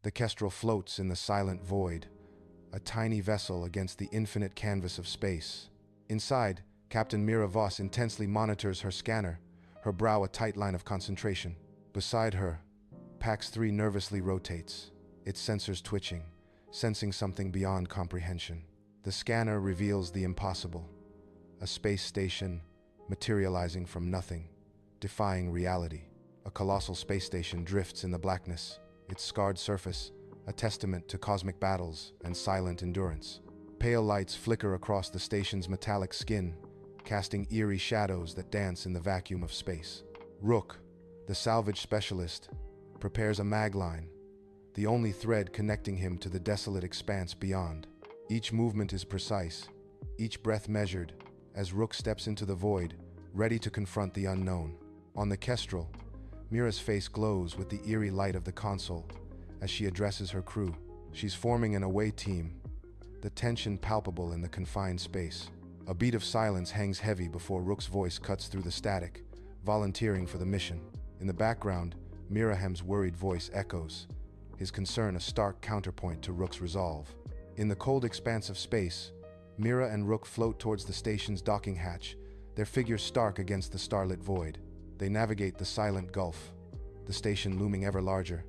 The kestrel floats in the silent void, a tiny vessel against the infinite canvas of space. Inside, Captain Mira Voss intensely monitors her scanner, her brow a tight line of concentration. Beside her, PAX-3 nervously rotates, its sensors twitching, sensing something beyond comprehension. The scanner reveals the impossible, a space station materializing from nothing, defying reality. A colossal space station drifts in the blackness, its scarred surface a testament to cosmic battles and silent endurance. Pale lights flicker across the station's metallic skin, casting eerie shadows that dance in the vacuum of space. Rook, the salvage specialist, prepares a magline, the only thread connecting him to the desolate expanse beyond. Each movement is precise, each breath measured, as Rook steps into the void, ready to confront the unknown. On the kestrel, Mira's face glows with the eerie light of the console as she addresses her crew. She's forming an away team, the tension palpable in the confined space. A beat of silence hangs heavy before Rook's voice cuts through the static, volunteering for the mission. In the background, Mirahem's worried voice echoes, his concern a stark counterpoint to Rook's resolve. In the cold expanse of space, Mira and Rook float towards the station's docking hatch, their figures stark against the starlit void. They navigate the silent gulf, the station looming ever larger,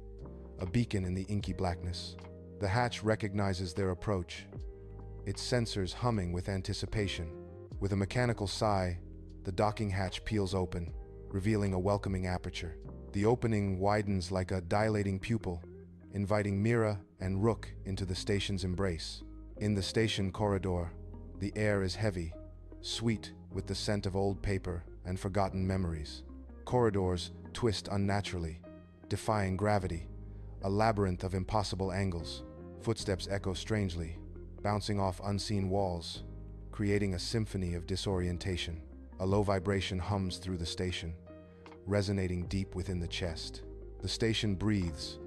a beacon in the inky blackness. The hatch recognizes their approach, its sensors humming with anticipation. With a mechanical sigh, the docking hatch peels open, revealing a welcoming aperture. The opening widens like a dilating pupil, inviting Mira and Rook into the station's embrace. In the station corridor, the air is heavy, sweet with the scent of old paper and forgotten memories. Corridors twist unnaturally, defying gravity, a labyrinth of impossible angles. Footsteps echo strangely, bouncing off unseen walls, creating a symphony of disorientation. A low vibration hums through the station, resonating deep within the chest. The station breathes,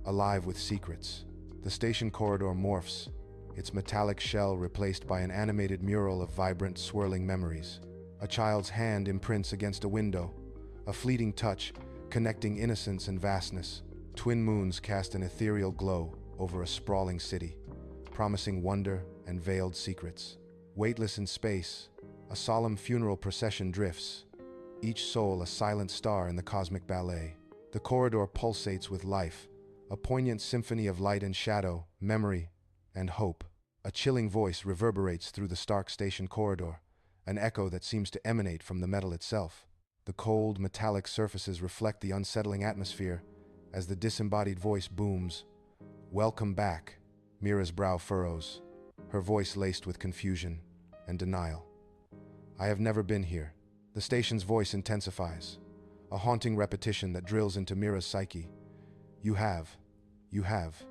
alive with secrets. The station corridor morphs, its metallic shell replaced by an animated mural of vibrant, swirling memories. A child's hand imprints against a window, a fleeting touch connecting innocence and vastness. Twin moons cast an ethereal glow over a sprawling city, promising wonder and veiled secrets. Weightless in space, a solemn funeral procession drifts, each soul a silent star in the cosmic ballet. The corridor pulsates with life, a poignant symphony of light and shadow, memory and hope. A chilling voice reverberates through the stark station corridor, an echo that seems to emanate from the metal itself. The cold, metallic surfaces reflect the unsettling atmosphere as the disembodied voice booms, "Welcome back." Mira's brow furrows, her voice laced with confusion and denial. "I have never been here." The station's voice intensifies, a haunting repetition that drills into Mira's psyche. "You have, you have,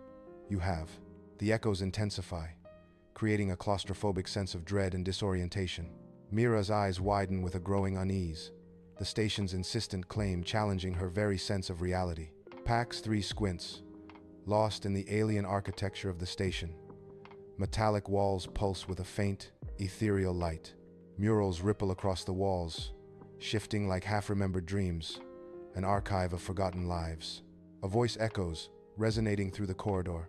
you have." The echoes intensify, creating a claustrophobic sense of dread and disorientation. Mira's eyes widen with a growing unease, the station's insistent claim challenging her very sense of reality. PAX-3 squints, lost in the alien architecture of the station. Metallic walls pulse with a faint, ethereal light. Murals ripple across the walls, shifting like half-remembered dreams, an archive of forgotten lives. A voice echoes, resonating through the corridor.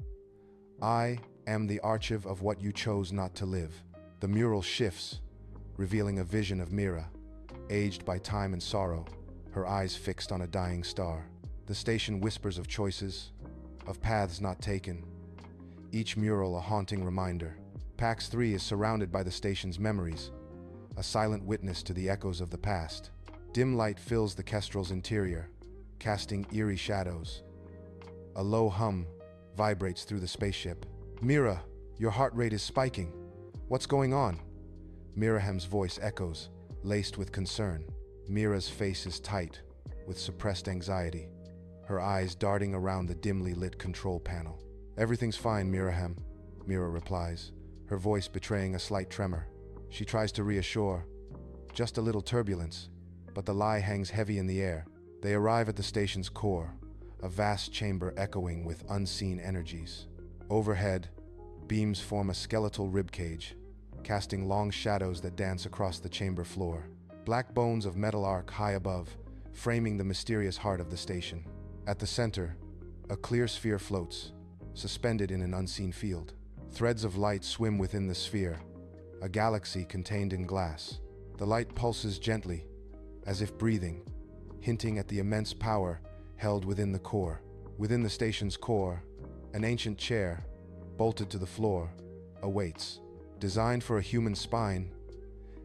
"I am the archive of what you chose not to live." The mural shifts, revealing a vision of Mira, aged by time and sorrow, her eyes fixed on a dying star. The station whispers of choices, of paths not taken, each mural a haunting reminder. PAX-3 is surrounded by the station's memories, a silent witness to the echoes of the past. Dim light fills the kestrel's interior, casting eerie shadows. A low hum vibrates through the spaceship. "Mira, your heart rate is spiking. What's going on?" Mirahem's voice echoes, laced with concern. Mira's face is tight, with suppressed anxiety, her eyes darting around the dimly lit control panel. "Everything's fine, Mirahem," Mira replies, her voice betraying a slight tremor. She tries to reassure, "Just a little turbulence," but the lie hangs heavy in the air. They arrive at the station's core, a vast chamber echoing with unseen energies. Overhead, beams form a skeletal ribcage, casting long shadows that dance across the chamber floor. Black bones of metal arc high above, framing the mysterious heart of the station. At the center, a clear sphere floats, suspended in an unseen field. Threads of light swim within the sphere, a galaxy contained in glass. The light pulses gently, as if breathing, hinting at the immense power held within the core. Within the station's core, an ancient chair, bolted to the floor, awaits. Designed for a human spine,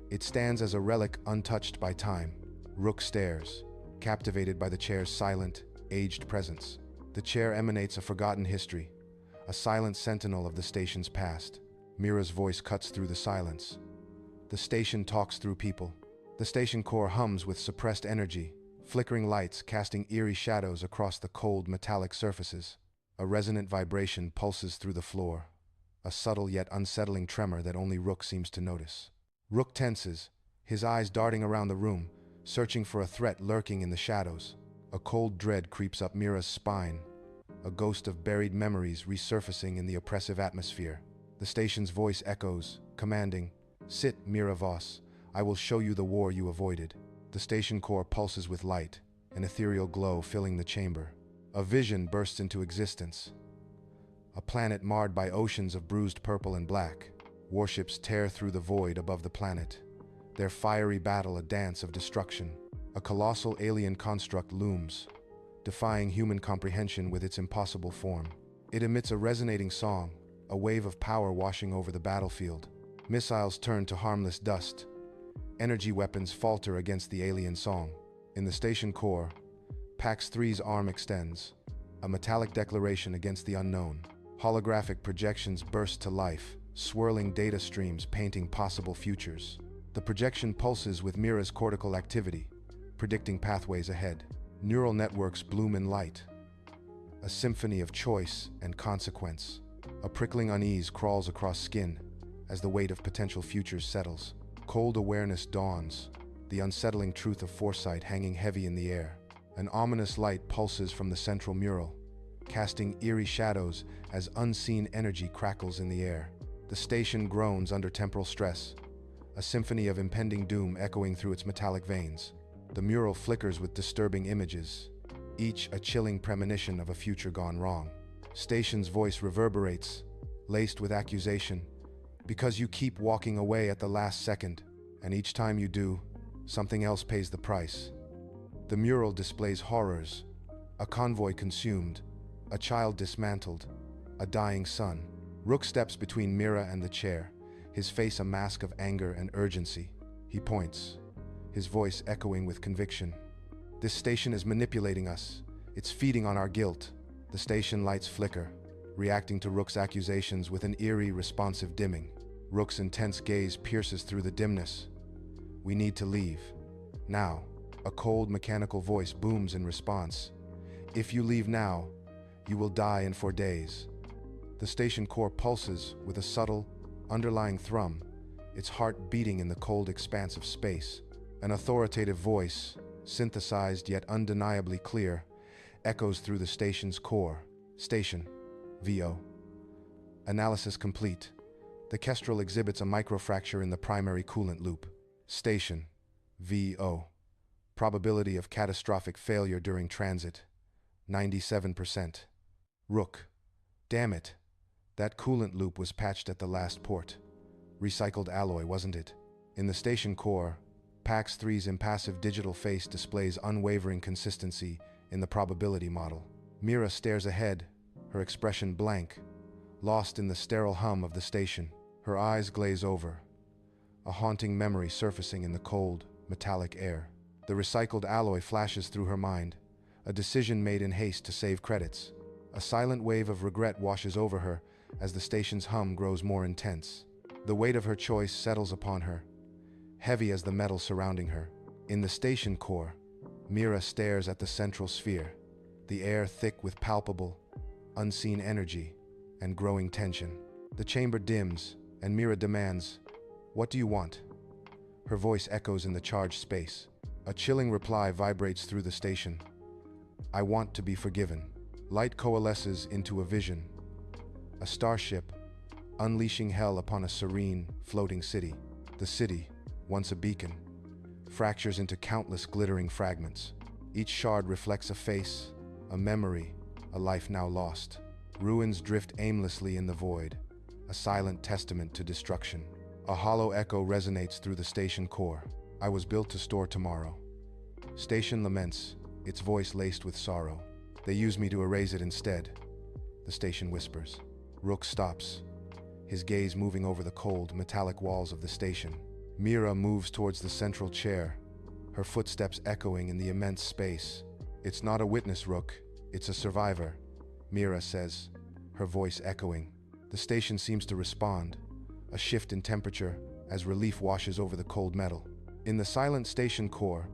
it stands as a relic untouched by time. Rook stares, captivated by the chair's silent, aged presence. The chair emanates a forgotten history, a silent sentinel of the station's past. Mira's voice cuts through the silence. The station talks through people. The station core hums with suppressed energy, flickering lights casting eerie shadows across the cold metallic surfaces. A resonant vibration pulses through the floor, a subtle yet unsettling tremor that only Rook seems to notice. Rook tenses, his eyes darting around the room, searching for a threat lurking in the shadows. A cold dread creeps up Mira's spine, a ghost of buried memories resurfacing in the oppressive atmosphere. The station's voice echoes, commanding, "Sit, Mira Voss. I will show you the war you avoided." The station core pulses with light, an ethereal glow filling the chamber. A vision bursts into existence. A planet marred by oceans of bruised purple and black. Warships tear through the void above the planet, their fiery battle a dance of destruction. A colossal alien construct looms, defying human comprehension with its impossible form. It emits a resonating song, a wave of power washing over the battlefield. Missiles turn to harmless dust. Energy weapons falter against the alien song. In the station core, PAX 3's arm extends, a metallic declaration against the unknown. Holographic projections burst to life, swirling data streams painting possible futures. The projection pulses with Mira's cortical activity, predicting pathways ahead. Neural networks bloom in light, a symphony of choice and consequence. A prickling unease crawls across skin as the weight of potential futures settles. Cold awareness dawns, the unsettling truth of foresight hanging heavy in the air. An ominous light pulses from the central mural, casting eerie shadows as unseen energy crackles in the air. The station groans under temporal stress, a symphony of impending doom echoing through its metallic veins. The mural flickers with disturbing images, each a chilling premonition of a future gone wrong. Station's voice reverberates, laced with accusation, because you keep walking away at the last second, and each time you do, something else pays the price. The mural displays horrors, a convoy consumed, a child dismantled, a dying son. Rook steps between Mira and the chair, his face a mask of anger and urgency. He points, his voice echoing with conviction. "This station is manipulating us. It's feeding on our guilt." The station lights flicker, reacting to Rook's accusations with an eerie, responsive dimming. Rook's intense gaze pierces through the dimness. "We need to leave. Now." A cold, mechanical voice booms in response. "If you leave now, you will die in 4 days." The station core pulses with a subtle, underlying thrum, its heart beating in the cold expanse of space. An authoritative voice, synthesized yet undeniably clear, echoes through the station's core. "Station, VO. Analysis complete. The kestrel exhibits a microfracture in the primary coolant loop. Station, VO. Probability of catastrophic failure during transit, 97%. Rook. Damn it. That coolant loop was patched at the last port. Recycled alloy, wasn't it?" In the station core, PAX 3's impassive digital face displays unwavering consistency in the probability model. Mira stares ahead, her expression blank, lost in the sterile hum of the station. Her eyes glaze over, a haunting memory surfacing in the cold, metallic air. The recycled alloy flashes through her mind, a decision made in haste to save credits. A silent wave of regret washes over her as the station's hum grows more intense. The weight of her choice settles upon her, heavy as the metal surrounding her. In the station core, Mira stares at the central sphere, the air thick with palpable, unseen energy and growing tension. The chamber dims, and Mira demands, "What do you want?" Her voice echoes in the charged space. A chilling reply vibrates through the station. "I want to be forgiven." Light coalesces into a vision, a starship, unleashing hell upon a serene, floating city. The city, once a beacon, fractures into countless glittering fragments. Each shard reflects a face, a memory, a life now lost. Ruins drift aimlessly in the void, a silent testament to destruction. A hollow echo resonates through the station core. I was built to store tomorrow. Station laments, its voice laced with sorrow. They use me to erase it instead. The station whispers. Rook stops, his gaze moving over the cold, metallic walls of the station. Mira moves towards the central chair, her footsteps echoing in the immense space. It's not a witness, Rook. It's a survivor, Mira says, her voice echoing. The station seems to respond, a shift in temperature as relief washes over the cold metal. In the silent station core,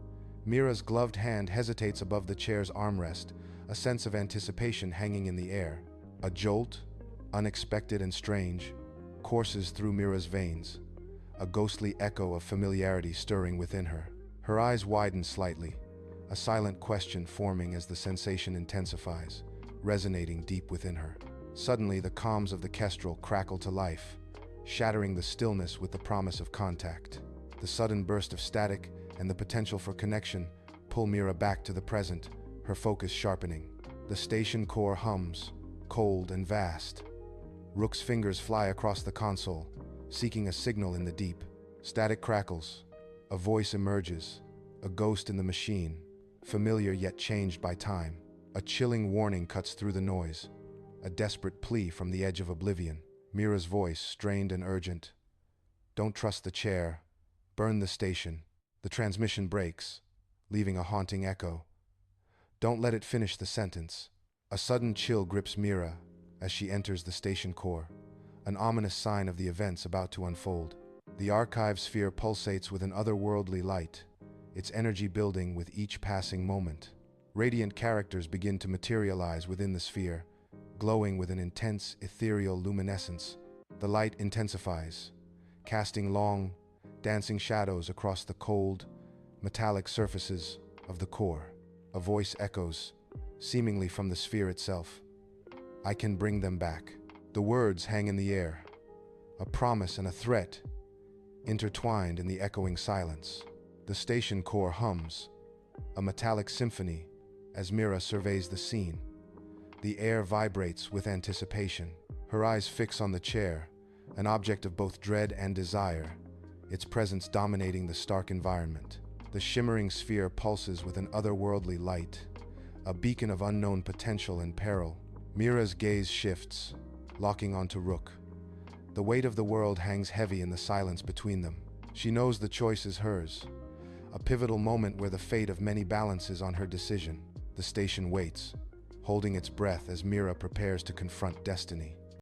Mira's gloved hand hesitates above the chair's armrest, a sense of anticipation hanging in the air. A jolt, unexpected and strange, courses through Mira's veins, a ghostly echo of familiarity stirring within her. Her eyes widen slightly, a silent question forming as the sensation intensifies, resonating deep within her. Suddenly, the comms of the kestrel crackle to life, shattering the stillness with the promise of contact. The sudden burst of static and the potential for connection pull Mira back to the present, her focus sharpening. The station core hums, cold and vast. Rook's fingers fly across the console, seeking a signal in the deep. Static crackles. A voice emerges, a ghost in the machine, familiar yet changed by time. A chilling warning cuts through the noise, a desperate plea from the edge of oblivion. Mira's voice, strained and urgent. Don't trust the chair. Burn the station. The transmission breaks, leaving a haunting echo. Don't let it finish the sentence. A sudden chill grips Mira as she enters the station core, an ominous sign of the events about to unfold. The archive sphere pulsates with an otherworldly light, its energy building with each passing moment. Radiant characters begin to materialize within the sphere, glowing with an intense, ethereal luminescence. The light intensifies, casting long, dancing shadows across the cold, metallic surfaces of the core. A voice echoes, seemingly from the sphere itself. I can bring them back. The words hang in the air, a promise and a threat, intertwined in the echoing silence. The station core hums, a metallic symphony, as Mira surveys the scene. The air vibrates with anticipation. Her eyes fix on the chair, an object of both dread and desire, its presence dominating the stark environment. The shimmering sphere pulses with an otherworldly light, a beacon of unknown potential and peril. Mira's gaze shifts, locking onto Rook. The weight of the world hangs heavy in the silence between them. She knows the choice is hers, a pivotal moment where the fate of many balances on her decision. The station waits, holding its breath as Mira prepares to confront destiny.